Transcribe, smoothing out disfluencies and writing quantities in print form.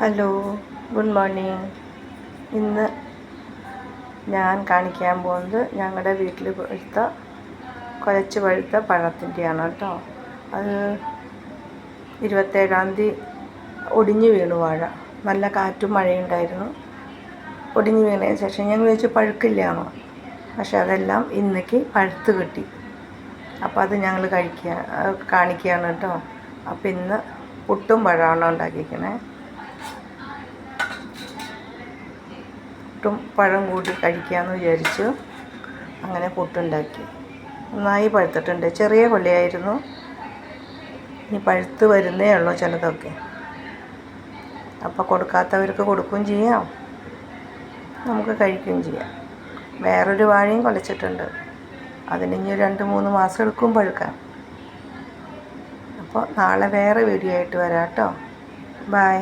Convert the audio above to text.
Hello, good morning. ഇന്ന് ഞാൻ കാണിക്കാൻ പോകുന്നത് ഞങ്ങളുടെ വീട്ടിൽ പഴുത്ത പഴത്തിൻ്റെയാണ് കേട്ടോ. അത് 27-ാം തീയതി ഒടിഞ്ഞു വീണു വാഴ. നല്ല കാറ്റും മഴയുണ്ടായിരുന്നു. ഒടിഞ്ഞു വീണതിന് ശേഷം ഞങ്ങൾ വെച്ച് പഴുക്കില്ലാണോ, പക്ഷെ അതെല്ലാം ഇന്നേക്ക് പഴുത്ത് കിട്ടി. അപ്പോൾ അത് ഞങ്ങൾ കാണിക്കുകയാണ് കേട്ടോ. അപ്പോൾ ഇന്ന് പുട്ടും പഴമാണ് ഉണ്ടാക്കിയിരിക്കണേ. പുട്ടും പഴം കൂട്ടി കഴിക്കാമെന്ന് വിചാരിച്ചു. അങ്ങനെ പുട്ടുണ്ടാക്കി. നന്നായി പഴുത്തിട്ടുണ്ട്. ചെറിയ കൊലയായിരുന്നു. ഇനി പഴുത്ത് വരുന്നേ ഉള്ളൂ ചിലതൊക്കെ. അപ്പോൾ കൊടുക്കാത്തവർക്ക് കൊടുക്കുകയും ചെയ്യാം, നമുക്ക് കഴിക്കുകയും ചെയ്യാം. വേറൊരു വാഴയും കൊലച്ചിട്ടുണ്ട്. അതിനിഞ്ഞ് 2-3 മാസം എടുക്കും പഴുക്കാൻ. അപ്പോൾ നാളെ വേറെ വീഡിയോ ആയിട്ട് വരാം കേട്ടോ. ബൈ.